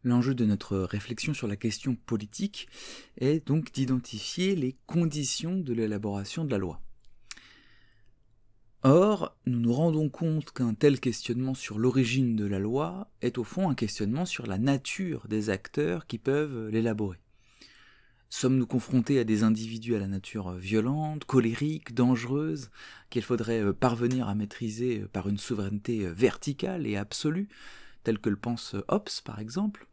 L'enjeu de notre réflexion sur la question politique est donc d'identifier les conditions de l'élaboration de la loi. Or, nous nous rendons compte qu'un tel questionnement sur l'origine de la loi est au fond un questionnement sur la nature des acteurs qui peuvent l'élaborer. Sommes-nous confrontés à des individus à la nature violente, colérique, dangereuse, qu'il faudrait parvenir à maîtriser par une souveraineté verticale et absolue, telle que le pense Hobbes par exemple?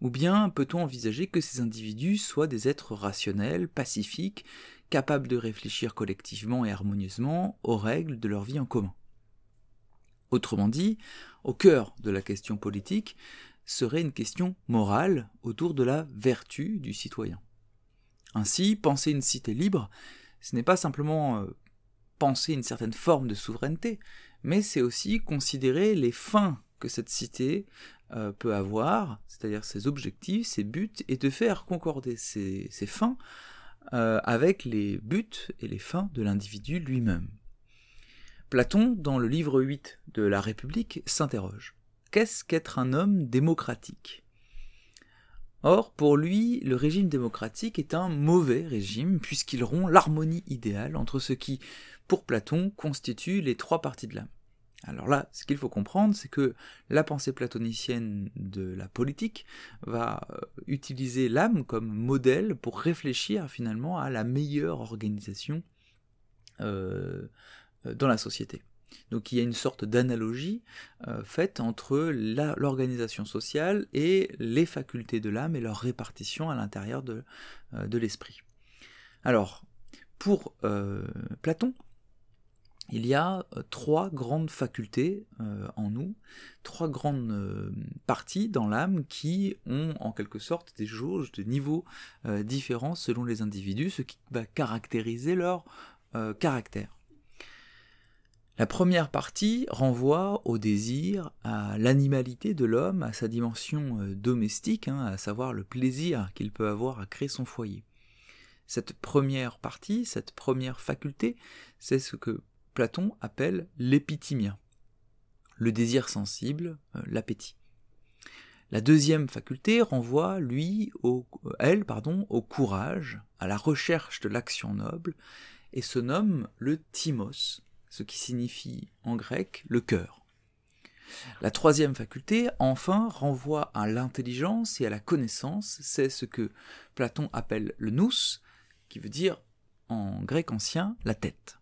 Ou bien peut-on envisager que ces individus soient des êtres rationnels, pacifiques, capables de réfléchir collectivement et harmonieusement aux règles de leur vie en commun? Autrement dit, au cœur de la question politique serait une question morale autour de la vertu du citoyen. Ainsi, penser une cité libre, ce n'est pas simplement penser une certaine forme de souveraineté, mais c'est aussi considérer les fins que cette cité peut avoir, c'est-à-dire ses objectifs, ses buts, et de faire concorder ces fins avec les buts et les fins de l'individu lui-même. Platon, dans le livre 8 de la République, s'interroge. Qu'est-ce qu'être un homme démocratique ? Or, pour lui, le régime démocratique est un mauvais régime, puisqu'il rompt l'harmonie idéale entre ce qui, pour Platon, constitue les trois parties de l'âme. Alors là, ce qu'il faut comprendre, c'est que la pensée platonicienne de la politique va utiliser l'âme comme modèle pour réfléchir finalement à la meilleure organisation dans la société. Donc il y a une sorte d'analogie faite entre l'organisation sociale et les facultés de l'âme et leur répartition à l'intérieur de l'esprit. Alors, pour Platon, il y a trois grandes facultés en nous, trois grandes parties dans l'âme qui ont en quelque sorte des jauges de niveaux différents selon les individus, ce qui va caractériser leur caractère. La première partie renvoie au désir, à l'animalité de l'homme, à sa dimension domestique, à savoir le plaisir qu'il peut avoir à créer son foyer. Cette première partie, cette première faculté, c'est ce que Platon appelle l'épithymia, le désir sensible, l'appétit. La deuxième faculté renvoie, au courage, à la recherche de l'action noble, et se nomme le thymos, ce qui signifie en grec le cœur. La troisième faculté, enfin, renvoie à l'intelligence et à la connaissance, c'est ce que Platon appelle le nous, qui veut dire en grec ancien la tête.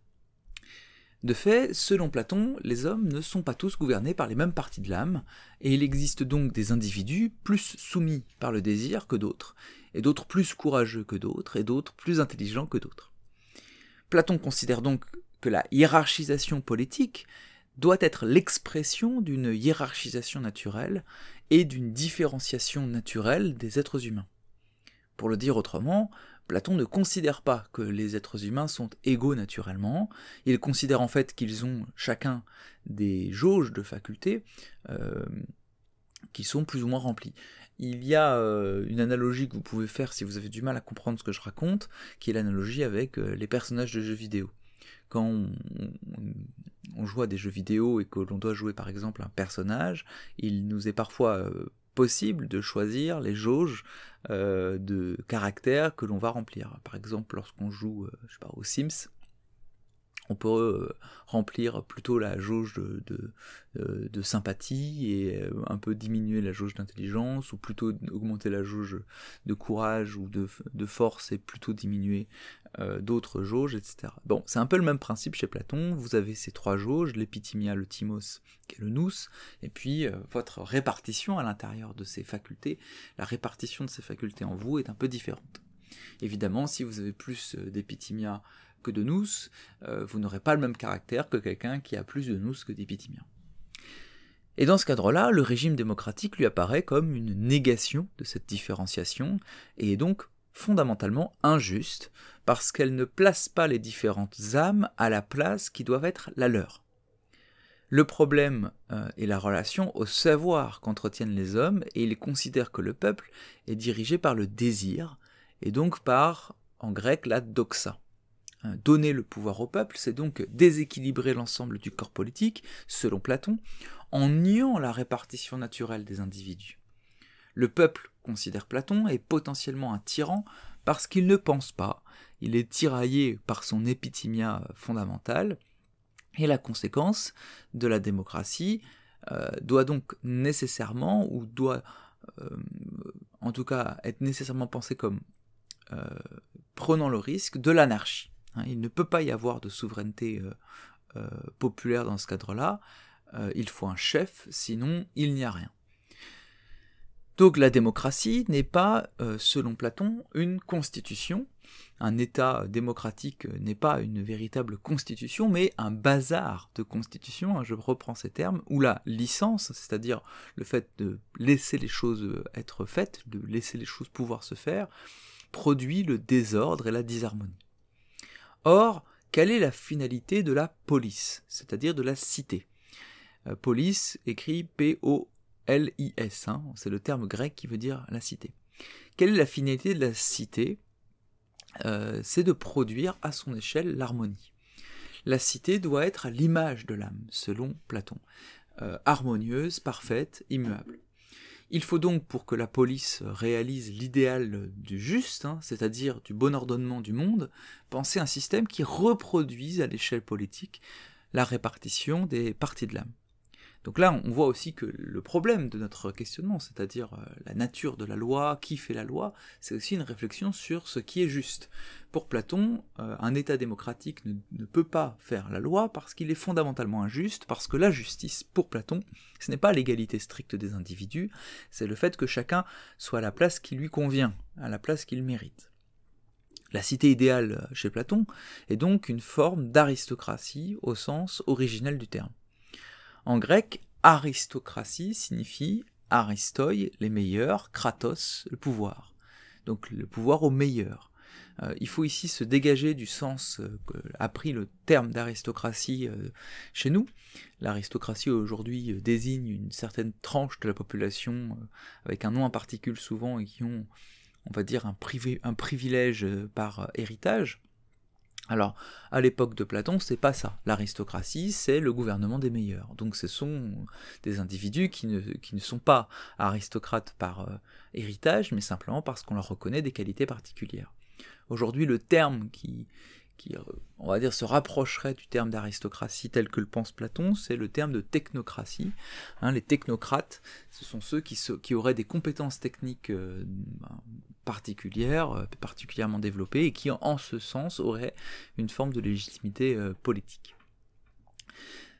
De fait, selon Platon, les hommes ne sont pas tous gouvernés par les mêmes parties de l'âme, et il existe donc des individus plus soumis par le désir que d'autres, et d'autres plus courageux que d'autres, et d'autres plus intelligents que d'autres. Platon considère donc que la hiérarchisation politique doit être l'expression d'une hiérarchisation naturelle et d'une différenciation naturelle des êtres humains. Pour le dire autrement, Platon ne considère pas que les êtres humains sont égaux naturellement, il considère en fait qu'ils ont chacun des jauges de facultés qui sont plus ou moins remplies. Il y a une analogie que vous pouvez faire si vous avez du mal à comprendre ce que je raconte, qui est l'analogie avec les personnages de jeux vidéo. Quand on joue à des jeux vidéo et que l'on doit jouer par exemple un personnage, il nous est parfois possible de choisir les jauges de caractères que l'on va remplir. Par exemple, lorsqu'on joue aux Sims, on peut remplir plutôt la jauge de sympathie et un peu diminuer la jauge d'intelligence, ou plutôt augmenter la jauge de courage ou de force et plutôt diminuer d'autres jauges, etc. Bon, c'est un peu le même principe chez Platon, vous avez ces trois jauges, l'épithymia, le thymos et le nous, et puis votre répartition à l'intérieur de ces facultés, la répartition de ces facultés en vous est un peu différente. Évidemment, si vous avez plus d'épithymia que de nous, vous n'aurez pas le même caractère que quelqu'un qui a plus de nous que d'épithymia. Et dans ce cadre-là, le régime démocratique lui apparaît comme une négation de cette différenciation, et est donc fondamentalement injuste, parce qu'elle ne place pas les différentes âmes à la place qui doivent être la leur. Le problème est la relation au savoir qu'entretiennent les hommes, et il considère que le peuple est dirigé par le désir, et donc par, en grec, la doxa. Donner le pouvoir au peuple, c'est donc déséquilibrer l'ensemble du corps politique, selon Platon, en niant la répartition naturelle des individus. Le peuple considère Platon est potentiellement un tyran parce qu'il ne pense pas, il est tiraillé par son épithymia fondamentale, et la conséquence de la démocratie doit donc nécessairement, ou doit en tout cas être nécessairement pensée comme prenant le risque de l'anarchie. Il ne peut pas y avoir de souveraineté populaire dans ce cadre-là, il faut un chef, sinon il n'y a rien. Donc la démocratie n'est pas, selon Platon, une constitution. Un État démocratique n'est pas une véritable constitution, mais un bazar de constitution, je reprends ces termes, où la licence, c'est-à-dire le fait de laisser les choses être faites, de laisser les choses pouvoir se faire, produit le désordre et la disharmonie. Or, quelle est la finalité de la polis, c'est-à-dire de la cité? Polis écrit P-O-L-I-S, c'est le terme grec qui veut dire la cité. Quelle est la finalité de la cité? C'est de produire à son échelle l'harmonie. La cité doit être à l'image de l'âme, selon Platon, harmonieuse, parfaite, immuable. Il faut donc, pour que la police réalise l'idéal du juste, c'est-à-dire du bon ordonnement du monde, penser un système qui reproduise à l'échelle politique la répartition des parties de l'âme. Donc là, on voit aussi que le problème de notre questionnement, c'est-à-dire la nature de la loi, qui fait la loi, c'est aussi une réflexion sur ce qui est juste. Pour Platon, un État démocratique ne peut pas faire la loi parce qu'il est fondamentalement injuste, parce que la justice, pour Platon, ce n'est pas l'égalité stricte des individus, c'est le fait que chacun soit à la place qui lui convient, à la place qu'il mérite. La cité idéale chez Platon est donc une forme d'aristocratie au sens originel du terme. En grec, aristocratie signifie aristoi, les meilleurs, kratos, le pouvoir. Donc le pouvoir au meilleur. Il faut ici se dégager du sens qu'a pris le terme d'aristocratie chez nous. L'aristocratie aujourd'hui désigne une certaine tranche de la population avec un nom en particule souvent et qui ont, on va dire, un privilège par héritage. Alors, à l'époque de Platon, c'est pas ça. L'aristocratie, c'est le gouvernement des meilleurs. Donc ce sont des individus qui ne sont pas aristocrates par héritage, mais simplement parce qu'on leur reconnaît des qualités particulières. Aujourd'hui, le terme qui on va dire, se rapprocherait du terme d'aristocratie tel que le pense Platon, c'est le terme de technocratie. Les technocrates, ce sont ceux qui auraient des compétences techniques particulières, particulièrement développées, et qui, en ce sens, auraient une forme de légitimité politique.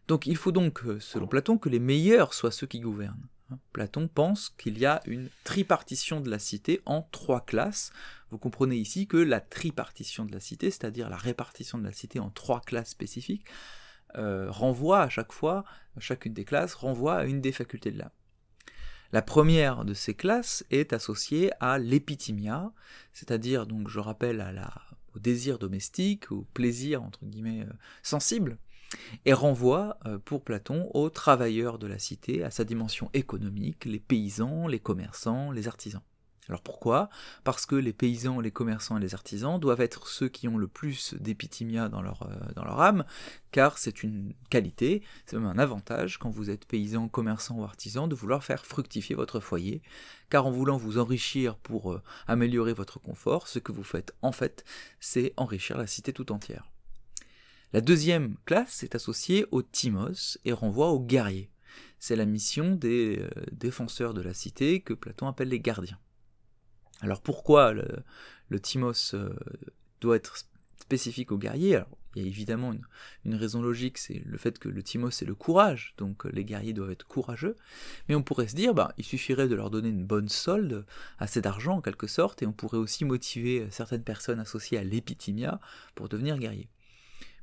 Donc il faut donc, selon Platon, que les meilleurs soient ceux qui gouvernent. Platon pense qu'il y a une tripartition de la cité en 3 classes. Vous comprenez ici que la tripartition de la cité, c'est-à-dire la répartition de la cité en 3 classes spécifiques, renvoie à chaque fois, chacune des classes renvoie à une des facultés de l'âme. La première de ces classes est associée à l'épithymia, c'est-à-dire, donc je rappelle, au désir domestique, au plaisir entre guillemets sensible, et renvoie, pour Platon, aux travailleurs de la cité, à sa dimension économique, les paysans, les commerçants, les artisans. Alors pourquoi? Parce que les paysans, les commerçants et les artisans doivent être ceux qui ont le plus d'épithymia dans leur âme, car c'est une qualité, c'est même un avantage quand vous êtes paysan, commerçant ou artisan de vouloir faire fructifier votre foyer, car en voulant vous enrichir pour améliorer votre confort, ce que vous faites en fait, c'est enrichir la cité tout entière. La deuxième classe est associée au timos et renvoie aux guerriers. C'est la mission des défenseurs de la cité que Platon appelle les gardiens. Alors pourquoi le timos doit être spécifique aux guerriers? Alors, il y a évidemment une raison logique, c'est le fait que le timos c'est le courage, donc les guerriers doivent être courageux, mais on pourrait se dire, il suffirait de leur donner une bonne solde, assez d'argent en quelque sorte, et on pourrait aussi motiver certaines personnes associées à l'épithymia pour devenir guerriers.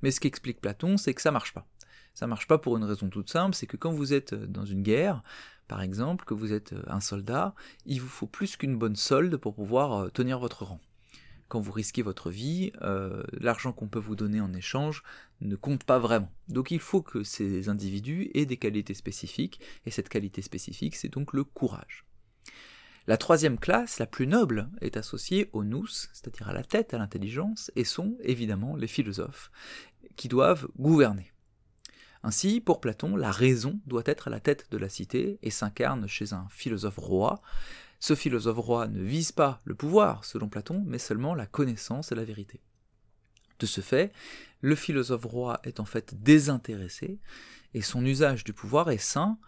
Mais ce qu'explique Platon, c'est que ça marche pas. Ça marche pas pour une raison toute simple, c'est que quand vous êtes dans une guerre, par exemple, que vous êtes un soldat, il vous faut plus qu'une bonne solde pour pouvoir tenir votre rang. Quand vous risquez votre vie, l'argent qu'on peut vous donner en échange ne compte pas vraiment. Donc il faut que ces individus aient des qualités spécifiques, et cette qualité spécifique, c'est donc le courage. La troisième classe, la plus noble, est associée au nous, c'est-à-dire à la tête, à l'intelligence, et sont évidemment les philosophes, qui doivent gouverner. Ainsi, pour Platon, la raison doit être à la tête de la cité, et s'incarne chez un philosophe roi, Ce philosophe roi ne vise pas le pouvoir, selon Platon, mais seulement la connaissance et la vérité. De ce fait, le philosophe roi est en fait désintéressé, et son usage du pouvoir est sain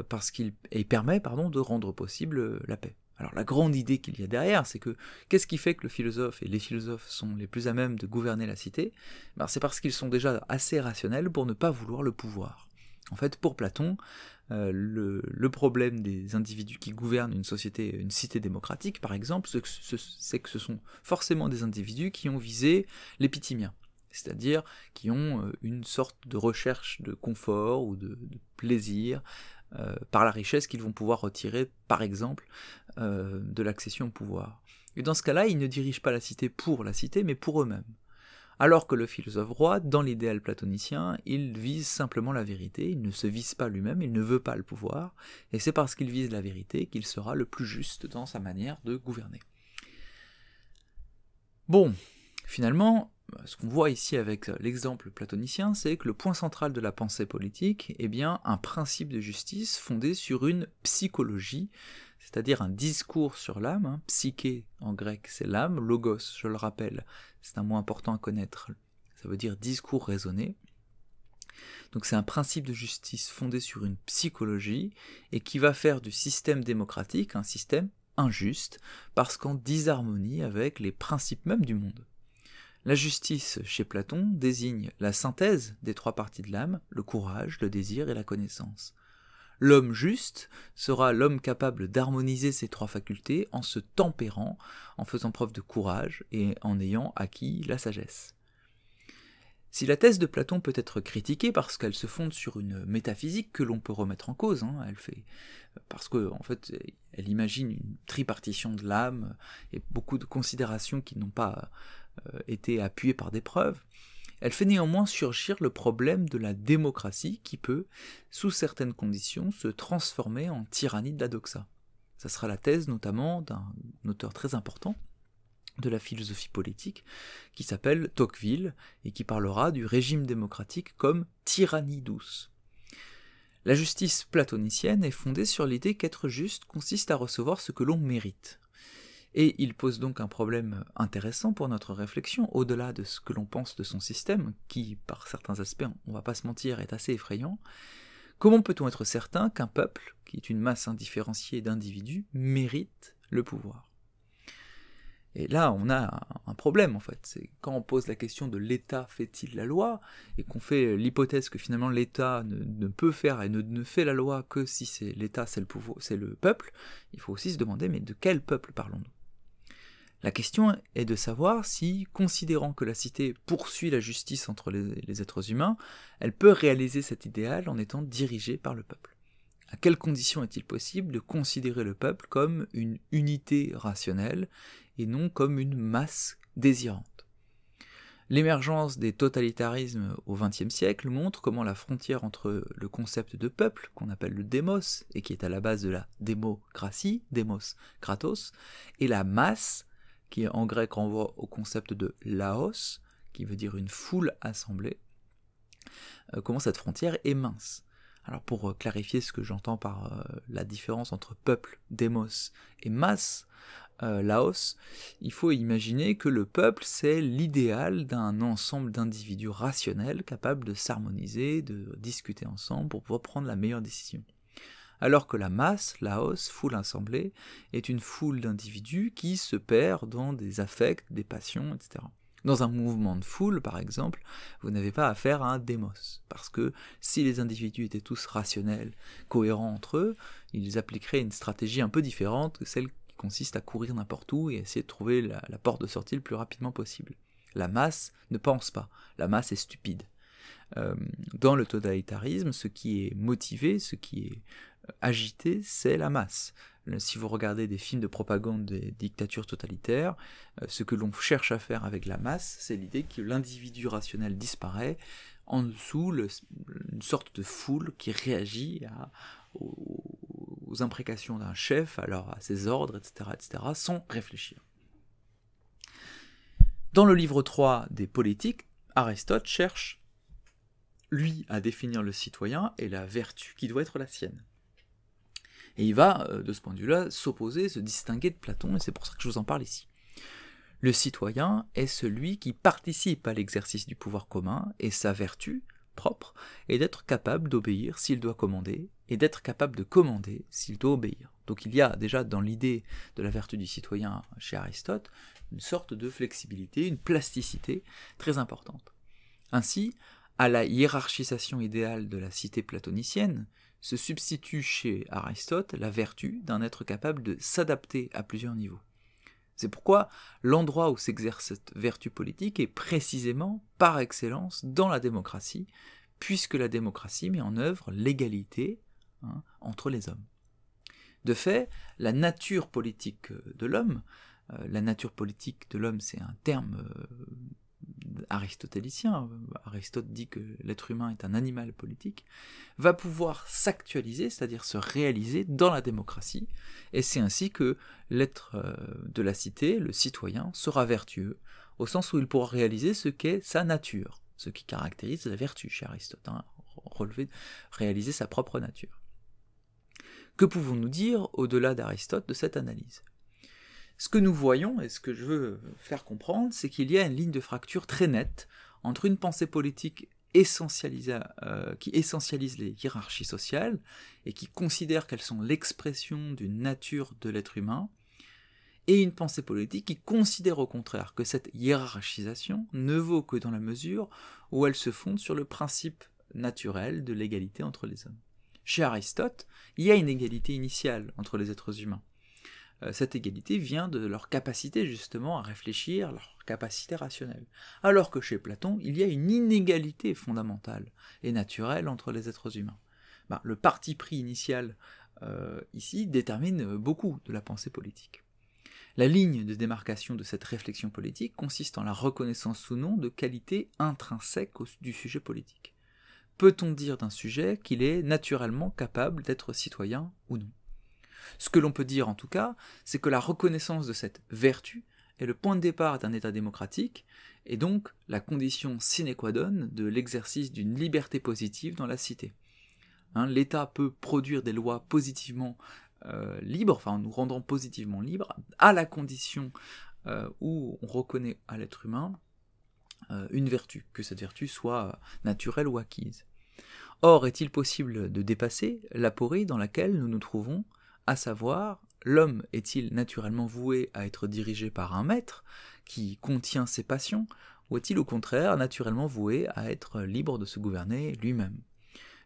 parce qu'il permet de rendre possible la paix. Alors la grande idée qu'il y a derrière, c'est que qu'est-ce qui fait que le philosophe et les philosophes sont les plus à même de gouverner la cité? C'est parce qu'ils sont déjà assez rationnels pour ne pas vouloir le pouvoir. En fait, pour Platon, le problème des individus qui gouvernent une société, une cité démocratique par exemple, c'est que ce sont forcément des individus qui ont visé l'épithymia, c'est-à-dire qui ont une sorte de recherche de confort ou de plaisir par la richesse qu'ils vont pouvoir retirer, par exemple, de l'accession au pouvoir. Et dans ce cas-là, ils ne dirigent pas la cité pour la cité, mais pour eux-mêmes. Alors que le philosophe roi, dans l'idéal platonicien, il vise simplement la vérité, il ne se vise pas lui-même, il ne veut pas le pouvoir, et c'est parce qu'il vise la vérité qu'il sera le plus juste dans sa manière de gouverner. Bon, finalement, ce qu'on voit ici avec l'exemple platonicien, c'est que le point central de la pensée politique est bien un principe de justice fondé sur une psychologie, c'est-à-dire un discours sur l'âme. Psyché en grec c'est l'âme, logos, je le rappelle, c'est un mot important à connaître, ça veut dire discours raisonné. Donc c'est un principe de justice fondé sur une psychologie et qui va faire du système démocratique un système injuste, parce qu'en disharmonie avec les principes mêmes du monde. La justice, chez Platon, désigne la synthèse des trois parties de l'âme, le courage, le désir et la connaissance. L'homme juste sera l'homme capable d'harmoniser ces trois facultés en se tempérant, en faisant preuve de courage et en ayant acquis la sagesse. Si la thèse de Platon peut être critiquée parce qu'elle se fonde sur une métaphysique que l'on peut remettre en cause, parce que en fait, elle imagine une tripartition de l'âme et beaucoup de considérations qui n'ont pas été appuyées par des preuves, elle fait néanmoins surgir le problème de la démocratie qui peut, sous certaines conditions, se transformer en tyrannie de la doxa. Ça sera la thèse notamment d'un auteur très important de la philosophie politique, qui s'appelle Tocqueville, et qui parlera du régime démocratique comme tyrannie douce. La justice platonicienne est fondée sur l'idée qu'être juste consiste à recevoir ce que l'on mérite. Et il pose donc un problème intéressant pour notre réflexion, au-delà de ce que l'on pense de son système, qui, par certains aspects, on va pas se mentir, est assez effrayant. Comment peut-on être certain qu'un peuple, qui est une masse indifférenciée d'individus, mérite le pouvoir ? Et là, on a un problème, en fait. C'est quand on pose la question de l'État fait-il la loi, et qu'on fait l'hypothèse que finalement l'État ne peut faire et ne fait la loi que si c'est l'État, c'est le peuple, il faut aussi se demander, mais de quel peuple parlons-nous ? La question est de savoir si, considérant que la cité poursuit la justice entre les êtres humains, elle peut réaliser cet idéal en étant dirigée par le peuple. À quelles conditions est-il possible de considérer le peuple comme une unité rationnelle et non comme une masse désirante ? L'émergence des totalitarismes au XXe siècle montre comment la frontière entre le concept de peuple, qu'on appelle le démos, et qui est à la base de la démocratie, démos, kratos, et la masse, qui en grec renvoie au concept de laos, qui veut dire une foule assemblée, comment cette frontière est mince. Alors pour clarifier ce que j'entends par la différence entre peuple, démos, et masse, laos, il faut imaginer que le peuple, c'est l'idéal d'un ensemble d'individus rationnels capables de s'harmoniser, de discuter ensemble pour pouvoir prendre la meilleure décision. Alors que la masse, laos, foule assemblée, est une foule d'individus qui se perd dans des affects, des passions, etc. Dans un mouvement de foule, par exemple, vous n'avez pas affaire à un démos, parce que si les individus étaient tous rationnels, cohérents entre eux, ils appliqueraient une stratégie un peu différente que celle qui consiste à courir n'importe où et essayer de trouver la porte de sortie le plus rapidement possible. La masse ne pense pas, la masse est stupide. Dans le totalitarisme, ce qui est motivé, ce qui est agité, c'est la masse. Si vous regardez des films de propagande des dictatures totalitaires, ce que l'on cherche à faire avec la masse, c'est l'idée que l'individu rationnel disparaît, en dessous une sorte de foule qui réagit aux imprécations d'un chef, alors à ses ordres, etc., sans réfléchir. Dans le livre 3 des Politiques, Aristote cherche, lui, à définir le citoyen et la vertu qui doit être la sienne. Et il va, de ce point de vue-là, s'opposer, se distinguer de Platon, et c'est pour ça que je vous en parle ici. Le citoyen est celui qui participe à l'exercice du pouvoir commun, et sa vertu propre est d'être capable d'obéir s'il doit commander, et d'être capable de commander s'il doit obéir. Donc il y a déjà dans l'idée de la vertu du citoyen chez Aristote une sorte de flexibilité, une plasticité très importante. Ainsi, à la hiérarchisation idéale de la cité platonicienne, se substitue chez Aristote la vertu d'un être capable de s'adapter à plusieurs niveaux. C'est pourquoi l'endroit où s'exerce cette vertu politique est précisément, par excellence, dans la démocratie, puisque la démocratie met en œuvre l'égalité entre les hommes. De fait, la nature politique de l'homme, c'est un terme aristotélicien, Aristote dit que l'être humain est un animal politique, va pouvoir s'actualiser, c'est-à-dire se réaliser dans la démocratie, et c'est ainsi que l'être de la cité, le citoyen, sera vertueux, au sens où il pourra réaliser ce qu'est sa nature, ce qui caractérise la vertu chez Aristote, réaliser sa propre nature. Que pouvons-nous dire au-delà d'Aristote de cette analyse ? Ce que nous voyons, et ce que je veux faire comprendre, c'est qu'il y a une ligne de fracture très nette entre une pensée politique qui essentialise les hiérarchies sociales et qui considère qu'elles sont l'expression d'une nature de l'être humain, et une pensée politique qui considère au contraire que cette hiérarchisation ne vaut que dans la mesure où elle se fonde sur le principe naturel de l'égalité entre les hommes. Chez Aristote, il y a une égalité initiale entre les êtres humains. Cette égalité vient de leur capacité justement à réfléchir, leur capacité rationnelle. Alors que chez Platon, il y a une inégalité fondamentale et naturelle entre les êtres humains. Le parti pris initial ici détermine beaucoup de la pensée politique. La ligne de démarcation de cette réflexion politique consiste en la reconnaissance ou non de qualités intrinsèques du sujet politique. Peut-on dire d'un sujet qu'il est naturellement capable d'être citoyen ou non ? Ce que l'on peut dire en tout cas, c'est que la reconnaissance de cette vertu est le point de départ d'un État démocratique, et donc la condition sine qua non de l'exercice d'une liberté positive dans la cité. L'État peut produire des lois positivement libres, nous rendant positivement libres, à la condition où on reconnaît à l'être humain une vertu, que cette vertu soit naturelle ou acquise. Or, est-il possible de dépasser l'aporie dans laquelle nous nous trouvons, à savoir, l'homme est-il naturellement voué à être dirigé par un maître qui contient ses passions, ou est-il au contraire naturellement voué à être libre de se gouverner lui-même ?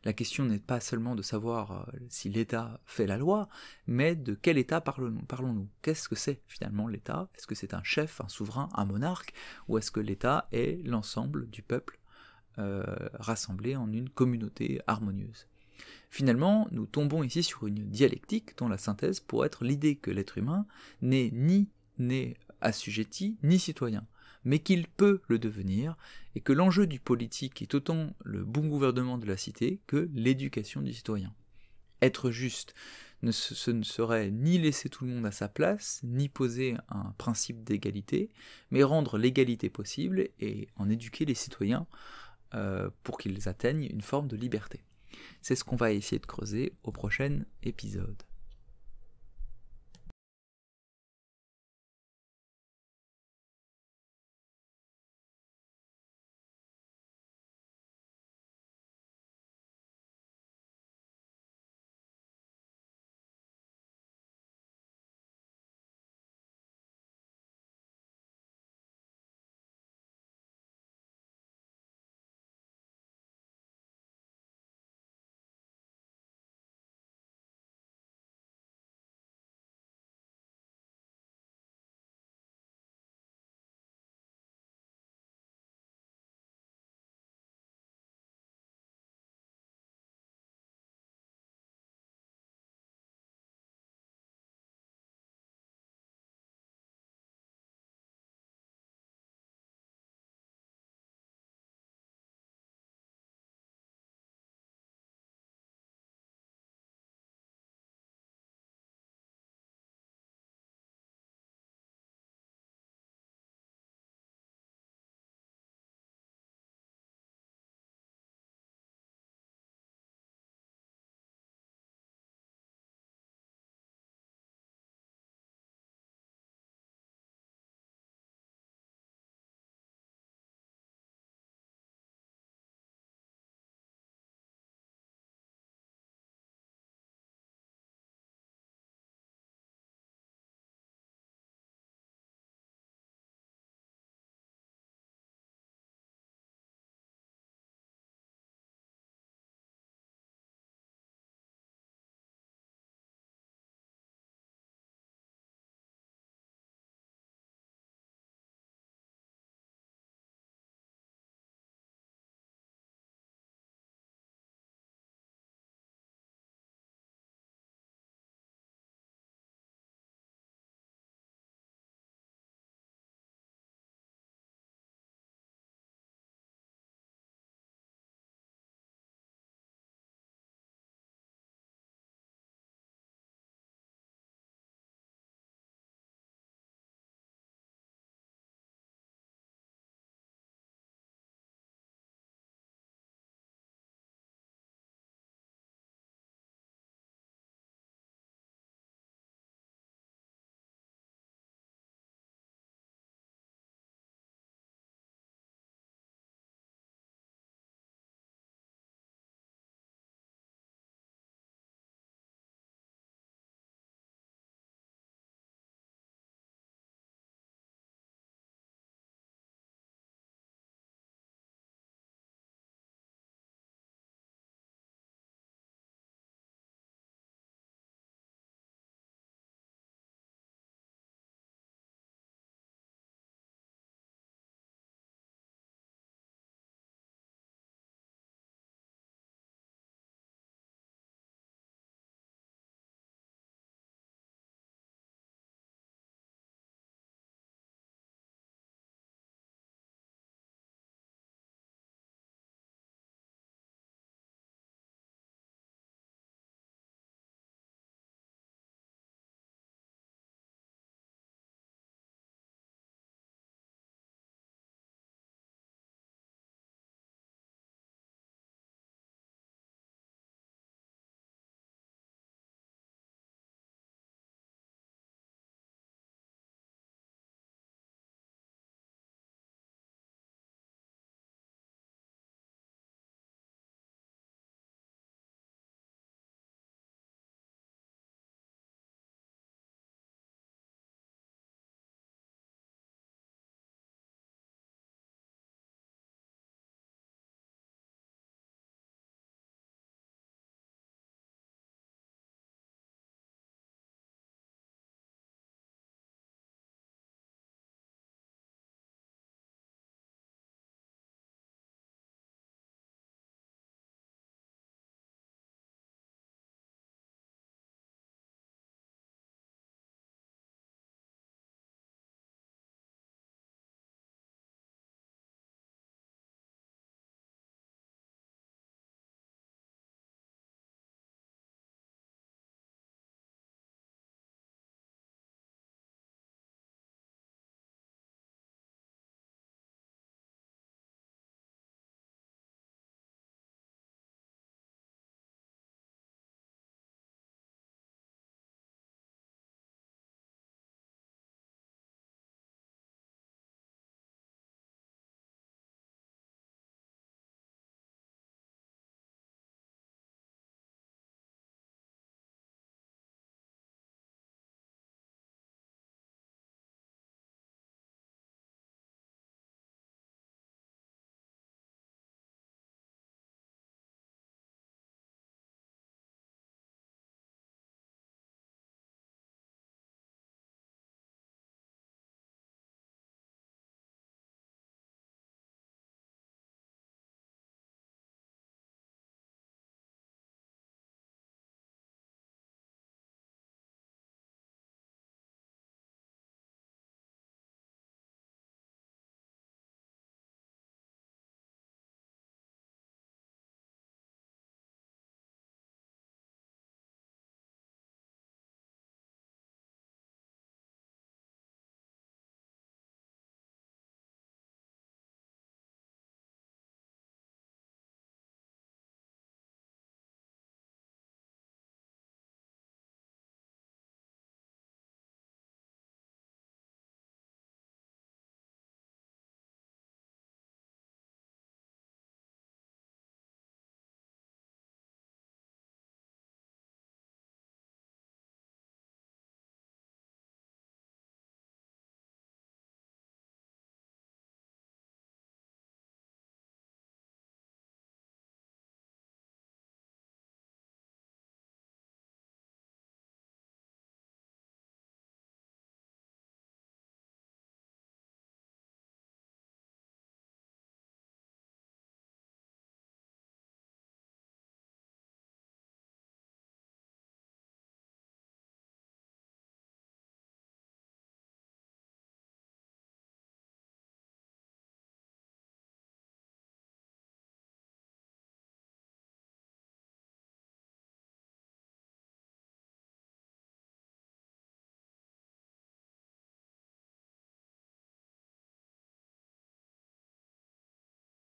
La question n'est pas seulement de savoir si l'État fait la loi, mais de quel État parlons-nous ? Qu'est-ce que c'est finalement l'État ? Est-ce que c'est un chef, un souverain, un monarque, ou est-ce que l'État est l'ensemble du peuple rassemblé en une communauté harmonieuse ? Finalement, nous tombons ici sur une dialectique dont la synthèse pourrait être l'idée que l'être humain n'est ni assujetti, ni citoyen, mais qu'il peut le devenir, et que l'enjeu du politique est autant le bon gouvernement de la cité que l'éducation du citoyen. Être juste, ce ne serait ni laisser tout le monde à sa place, ni poser un principe d'égalité, mais rendre l'égalité possible et en éduquer les citoyens pour qu'ils atteignent une forme de liberté. C'est ce qu'on va essayer de creuser au prochain épisode.